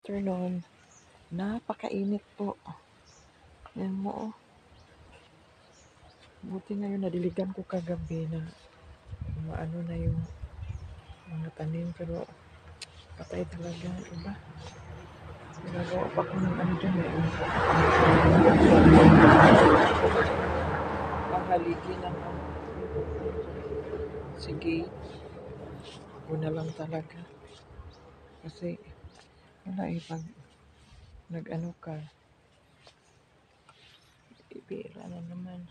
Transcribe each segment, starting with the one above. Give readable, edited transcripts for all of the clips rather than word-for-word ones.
Afternoon. Napakainit po. Yan mo, oh. Buti ngayon nadiligan ko kagabi na maano na yung mga tanim, pero patay talaga, iba. Ginagawa pa ko ng ano dyan, panghaligi ng sige. Ako na lang talaga. Kasi wala pag nag-ano ka, ipira na naman.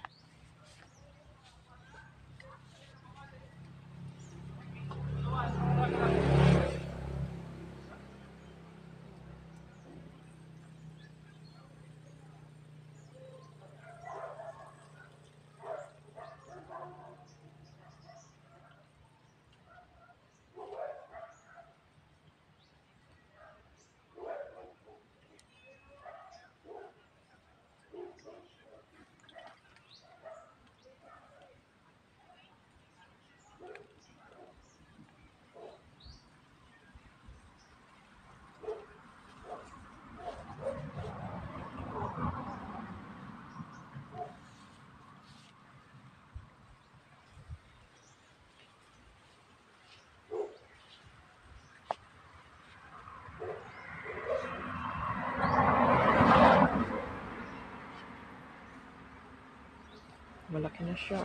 Malaki na siya.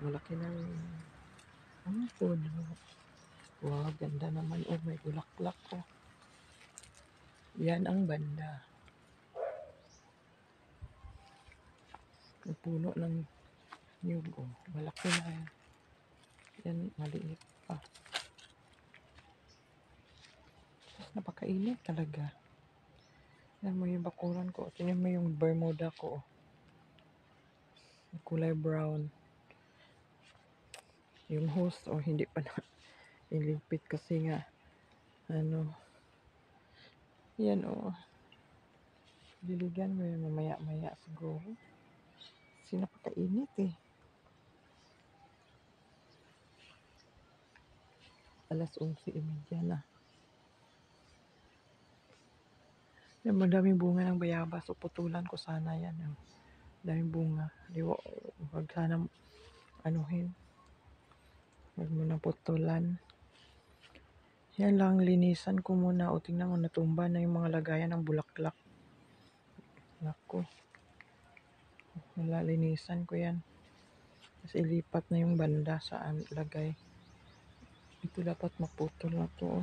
Malaki na yung ano po. Wow, ganda naman. Oh, may bulaklak ko. Yan ang banda. Ang puno ng nyug. Oh, malaki na yan. Yan, maliit pa. Napakainit talaga. Yan mo yung bakuran ko. Tingnan mo yung Bermuda ko. Kulay brown. Yung hose, hindi pa na ilipit kasi nga ano. Yan diligan mo yung mamaya-maya siguro. Kasi napakainit eh. Alas 11:30 na. Yan, madaming bunga ng bayabas. So, putulan ko sana yan. Daming bunga. Huwag sana anuhin. Huwag mo na putulan. Yan lang, linisan ko muna. O, tingnan mo, natumba na yung mga lagayan ng bulaklak. Naku. Wala, linisan ko yan. Tapos ilipat na yung banda sa lagay. Ito dapat maputol na to.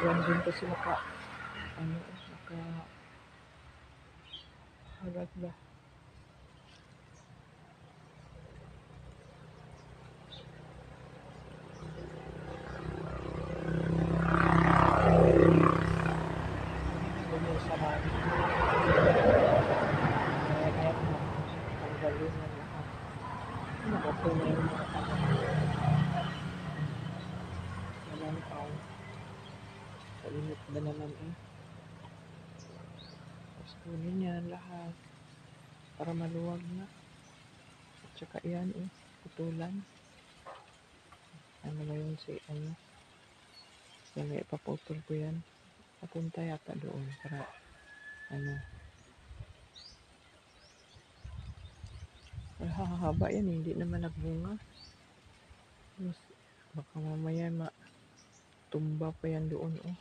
Yan din kasi hagat ba? Kalimit ba naman Tapos kunin yan lahat para maluwag na. At saka yan putulan. Ano na yun yan, may ipaputol ko yan. Papunta yata doon para hahaba yan, hindi naman nagbunga. Baka mamaya tumba pa yan doon yan.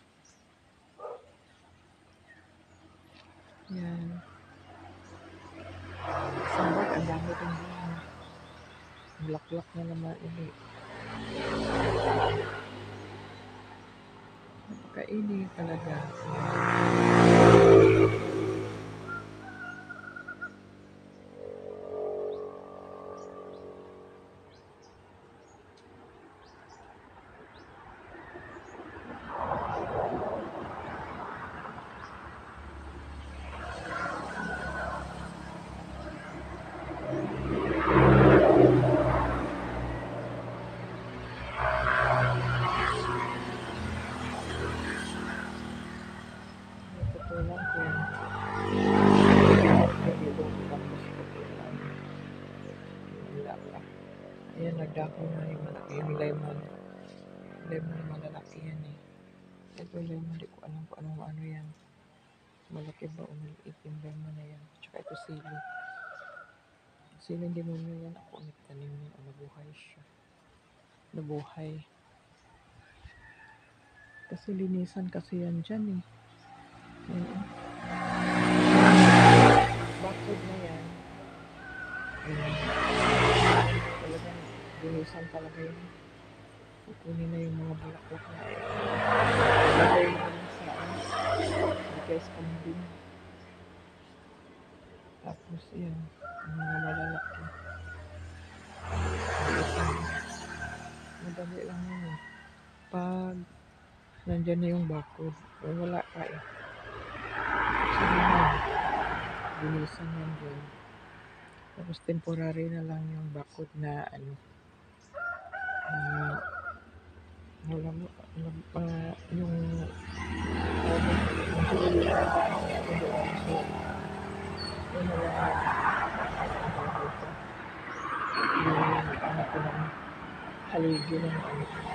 Sabag, ang dami kong bunga. Bulaklak na naman napakainit talaga. dako na yung malaki, yung lemon. Lemon na malalaki yan eh. Ito lemon, di ko alam kung anong ano yan. Malaki ba o maliit yung lemon na yan. Tsaka ito sili. Sili demonyo yan. Ako ang nagtanim niya. O nabuhay siya. Nabuhay. Kasi linisan kasi yan dyan eh. Ayan. Bakod na yan. Ayan. Talagang linisan talaga yan. Kukunin na yung mga bulaklak na lagay mo na sa guys kambing. Tapos yan, yung mga malalaki. Madali lang yun eh. Pag nandyan na yung bakod, wala ka eh. Sige na, linisan yan dyan. Tapos temporary na lang yung bakod na ano, wala mo, yung haligi ng ano.